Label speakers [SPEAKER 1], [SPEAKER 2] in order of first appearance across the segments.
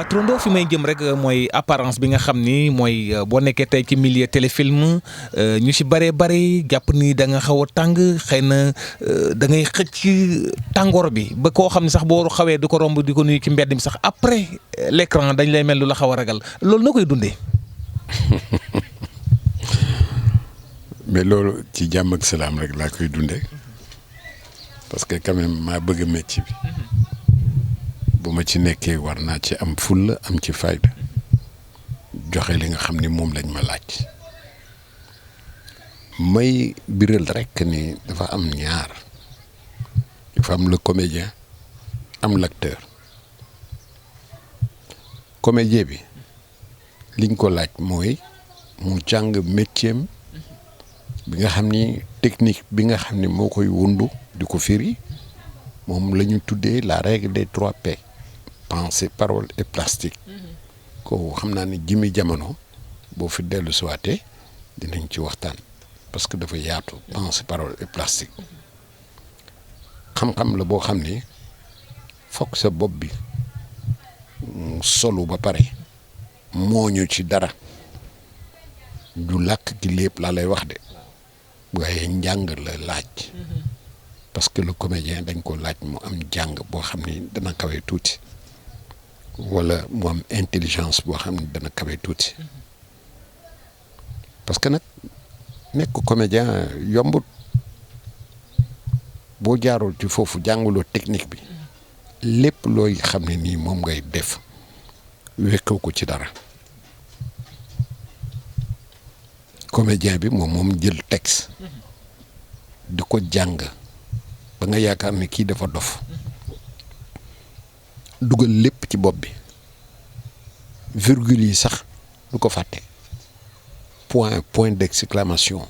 [SPEAKER 1] Turandoo fi may jëm rek mooy apparence bi nga xam ni mooy boo nekkee tey ci milieu téléfilm ñu si bëree bëri jàpp ni da nga xaw a tàng xëy na da ngay xëcc tàngoor bi ba koo xam ne sax boo xawee di ko romb di ko nuyu ci mbedd mi sax après l'écran dañ lay mel lu la xaw a ragal loolu na koy dundee.
[SPEAKER 2] mais loolu ci jàmm ak salaam rek laa koy dundee parce que quand même maa bëgg métier bi. bu ma ci nekkee war naa ci am fulla am ci fayda joxe li nga xam ni moom lañ ma laaj may biral rekk ni dafa am ñaar dafa am le comédien am l'acteur comédien bi liñ ko laaj mooy mu jàng métier bi nga xam ni technique bi nga xam ni moo koy wundu di ko firi moom la ñu tuddee la règle des 3 P pensée parole et plastique ko xam naa ni jimi jamono boo fi dellu siwaatee dinañ ci waxtaan parce que dafa yaatu pensée parole et plastique xam-xam la boo xam ni fokk sa bopp bi solu ba pare mooñu ci dara du làkk ki lépp laa lay wax de waaye njàng la laaj parce que le comédien dañ ko laaj mu am jàng boo xam ni dana kawe tuuti wala mu am intelligence boo xam ni dana kawe tuuti parce que nag nekk comédien yombut boo jaarul ci foofu jànguloo technique bi lépp looy xam ne nii moom ngay def wekkoo ko ci dara comédien bi moom jël texte di ko jàng ba nga yaakaar ne kii dafa dof dugal lépp ci bopp bi virgule yi sax du ko fàtte point d'exclamation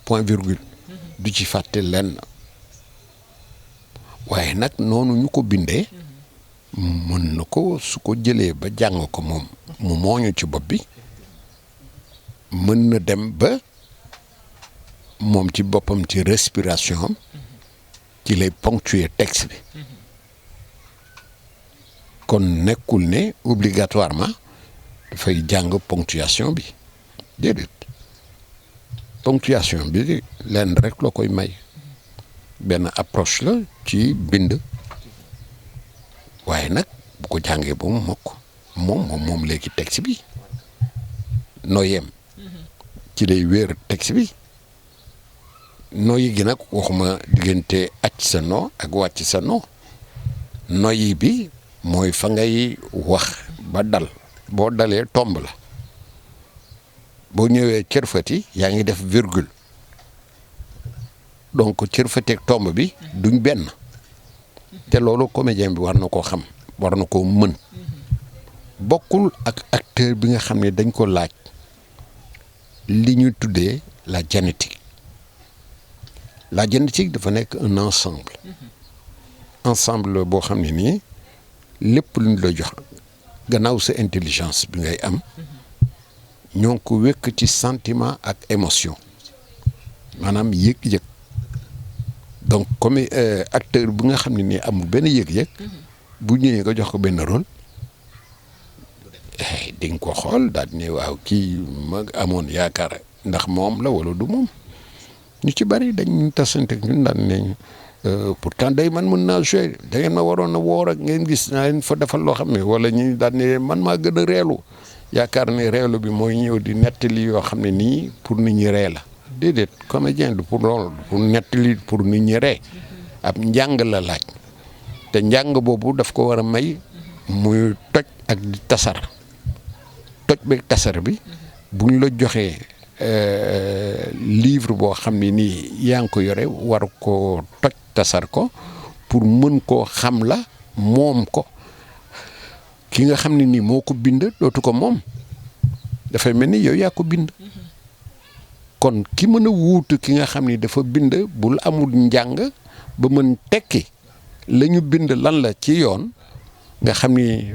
[SPEAKER 2] point virgule du ci fàtte lenn waaye nag noonu ñu ko bindee mën na ko su ko jëlee ba jàng ko moom mu mooñu ci bopp bi mën na dem ba moom ci boppam ci respiration am ci lay ponctuer texte bi kon nekkul ne obligatoirement dafay jàng ponctuation bi déedéet ponctuation bi lenn rek la koy may benn approche la ci bind waaye nag bu ko jàngee ba mu mokk moom léegi texte bi nooyeem ci lay wéer texte bi noyyi gi nag waxuma diggante acc sa no ak wàcc sa no noyyi bi mooy fa ngay wax ba dal boo dalee tomb la boo ñëwee cërfati yaa ngi def virgule donc cërfati ak tomb bi duñ benn te loolu comédien bi war na koo xam war na koo mën bokkul ak acteur bi nga xam ne dañ ko laaj li ñu tuddee la génétique dafa nekk un ensemble boo xam ne nii lépp lu ñu la jox gannaaw sa intelligence bi ngay am ñoo ngi ko wékk ci sentiment ak émotion maanaam yëg-yëg donc comme acteur bi nga xam ne nii amul benn yëg-yëg bu ñëwee nga jox ko benn rôle di nga ko xool daal di ne waaw kii ma amoon yaakaar ndax moom la wala du moom ñu ci bari dañ tasante ak ñun daan ne pourtant day man mën naa jouer da ngeen ma waroon a woor ak ngeen gis naa leen fa defal loo xam ne wala ñu daan ne man maa gën a reelu yaakaar ne reelu bi mooy ñëw di nettali yoo xam ne nii pour nit ñi ree la déedéet comédien du pour loolu pour nettali pour nit ñi ree ab njàng la laaj te njàng boobu daf ko war a may muy toj ak di tasar toj beeg tasar bi buñ la joxee livre boo xam ne nii yaa ngi ko yore war ko toj tasar ko pour mën koo xam la moom ko ki nga xam ne nii moo ko bind dootu ko moom dafay mel ni yow yaa ko bind kon ki mën a wuutu ki nga xam ni dafa bind bul amul njàng ba mën tekki la ñu bind lan la ci yoon nga xam ni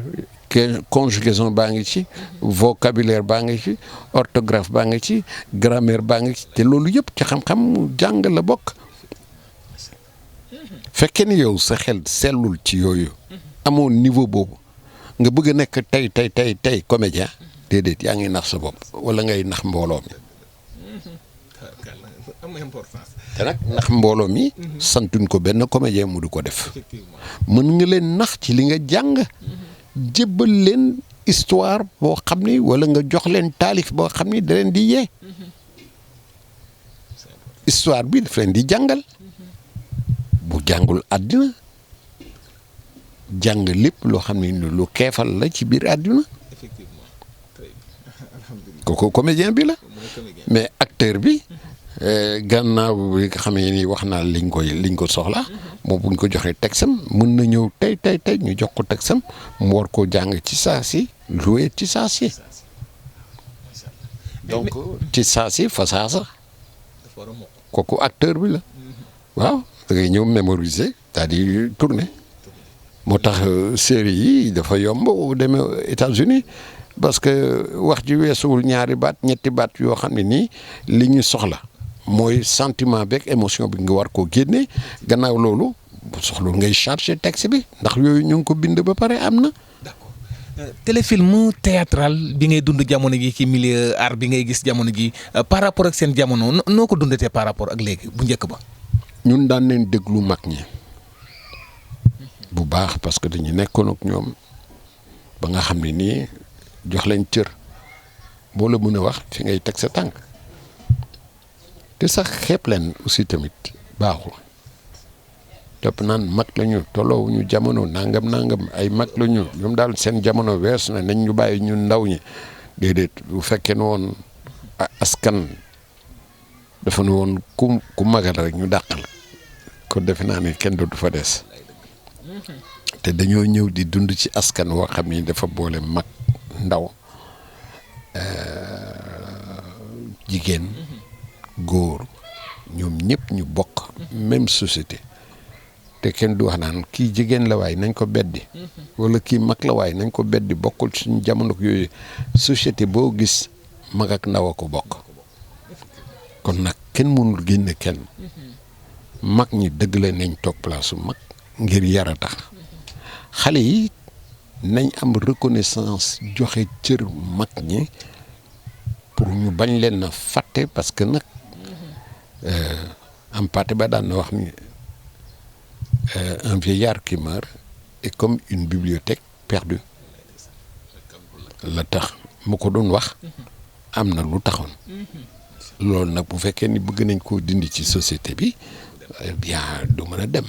[SPEAKER 2] conjugaison baa ngi ci vocabulaire baa ngi ci orthographe baa ngi ci grammaire baa ngi ci te loolu yëpp ci xam-xam jàng la bokk fekkee ni yow sa xel sellul ci yooyu amoo niveau boobu nga bëgg a nekk tey comédien déedéet yaa ngi nax sa bopp wala ngay nax mbooloo mi
[SPEAKER 1] am importance.
[SPEAKER 2] te nag nax mbooloo mi santuñ ko benn comédien mu du ko def mën nga leen nax ci li nga jàng jébbal leen histoire boo xam ni wala nga jox leen taalif boo xam ni da leen di yee histoire bi daf leen di jàngal bu jàngul àddina jàng lépp loo xam ne lu keefal la ci biir àddina
[SPEAKER 1] effectivement très bien alhamdulilah.
[SPEAKER 2] kooku comédien bi la
[SPEAKER 1] mooy comédien.
[SPEAKER 2] mais acteur bi gannaaw bi nga xam ne ni wax naa liñ ko soxla moom bu ñu ko joxee texam mën na ñëw tey ñu jox ko texam mu war koo jàng ci saa si jouer ci saa si donc ci saa si fa saasa
[SPEAKER 1] dafa war a mokk.
[SPEAKER 2] kooku acteur bi la waaw da ngay ñëw mémoriser c'est-à-dire tourner moo tax série yi dafa yomb bu demee États-Unis parce que wax ji weesuwul ñaari baat ñetti baat yoo xam ne nii li ñu soxla mooy sentiment beeg émotion bi nga war koo génne gannaaw loolu bu soxlul ngay charger texte bi ndax yooyu ñu ngi ko bind ba pare am na.
[SPEAKER 1] d'accord téléfilm théâtral bi ngay dund jamono ji ci milieu art bi ngay gis jamono ji par rapport ak seen jamono noo ko dundatee par rapport ak léegi bu njëkk ba.
[SPEAKER 2] ñun daan leen déglu mag ñi bu baax parce que dañu nekkoon ak ñoom ba nga xam ne nii jox leen cër boo la mën a wax fi ngay teg sa tànk te sax xeeb leen aussi tamit baaxul topp naan mag lañu tolloowuñu jamono nangam ay mag lañu ñoom daal seen jamono wees na nañ ñu bàyyi ñun ndaw ñi déedéet bu fekkee ne woon askan dafa ne woon ku magal rek ñu dàqal kon defe naa ne kenn dootu fa des te dañoo ñëw di dund ci askan woo xam ni dafa boole mag ndaw jigéen góor ñoom ñëpp ñu bokk même société te kenn du wax naan kii jigéen la waay nañ ko beddi wala kii mag la waay nañ ko beddi bokkul suñu jamono yooyu société boo gis mag ak ndaw a ko bokk kon nag kenn mënul génne kenn mag ñi dëgg la nañ toog place su mag ngir yar a tax xale yi nañ am reconnaissance joxe cër mag ñi pour ñu bañ leen a fàtte parce que nag am pâté ba daan na wax ni un vieillard qui meurt est comme une bibliothèque perdue la tax mu ko doon wax am na lu taxoon loolu nag bu fekkee ni bëgg nañ koo dindi ci société bi eh bien du mën a dem.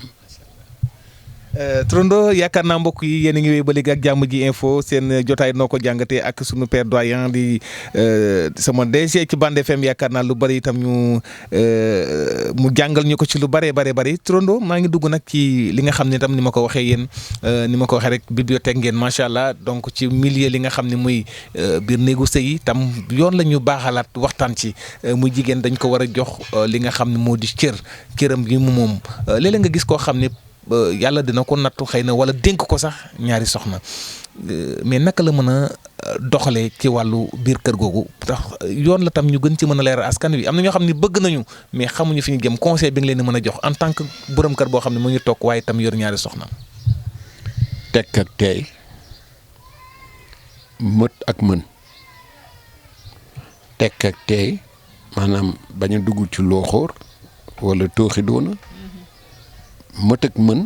[SPEAKER 1] Turando yaakaar naa mbokk yi yéen a ngi wéy ba léegi ak jàmm ji info seen jotaay noo ko jàngatee ak sunu père doyen di sama DG ci Bande FM yaakaar naa lu bari itam ñu mu jàngal ñu ko ci lu bëree bëri Turando maa ngi dugg nag ci li nga xam ne itam ni ma ko waxee yéen ni ma ko waxee rek bibliothèque ngeen macha allah donc ci milieu li nga xam ne muy biir néegu sëy itam yoon la ñu baaxalaat waxtaan ci muy jigéen dañ ko war a jox li nga xam ne moo di cëram bi mu moom léeg-léeg nga gis koo xam ne. yàlla dina ko nattu xëy na wala dénk ko sax ñaari soxna mais naka la mën a doxalee ci wàllu biir kër googu tax yoon la tam ñu gën ci mën a leeral askan wi am na ñoo xam ne bëgg nañu mais xamuñu fi ñu jëm conseil bi nga leen di mën a jox en tant que borom kër boo xam ne mu ngi toog waaye tam yor ñaari soxna.
[SPEAKER 2] tekk ak teey mët ak mën tekk ak teey maanaam bañ a dugg ci looxoor wala tooxi doona mët ak mën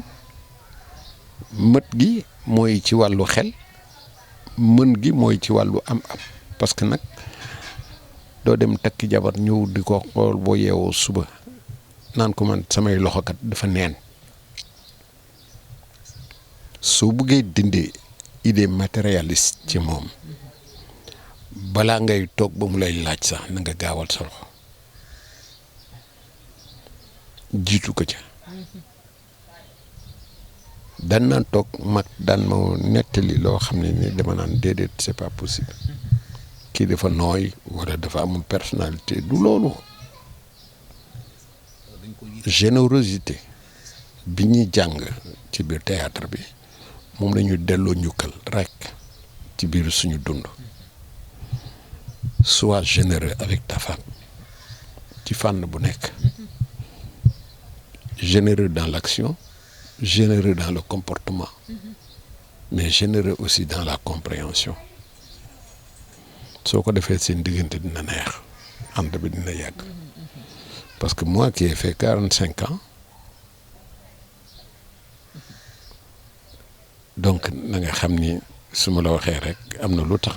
[SPEAKER 2] mët gi mooy ci wàllu xel mën gi mooy ci wàllu am parce que nag doo dem takki jabar ñëw di ko xool boo yeewoo suba naan ko man samay loxokat dafa neen soo buggee dindi idée matérialiste ci moom balaa ngay toog ba mu lay laaj sax na nga gaawal sa loxo jiitu ko ca daan naa toog mag daan ma nettali loo xam ne ni dama naan déedéet c'est pas possible kii dafa nooy wala dafa amul personnalité du loolu générosité bi ñuy jàng ci biir théâtre bi moom la ñu delloo njukkal rek ci biir suñu dund sois généreux avec ta femme ci fànn bu nekk généreux dans l'action généreux dans le comportement mais généreux aussi dans la compréhension soo ko defee seen diggante dina neex ànd bi dina yàgg parce que moi qui ai fait 45 ans donc na nga xam ni su ma la waxee rek am na lu tax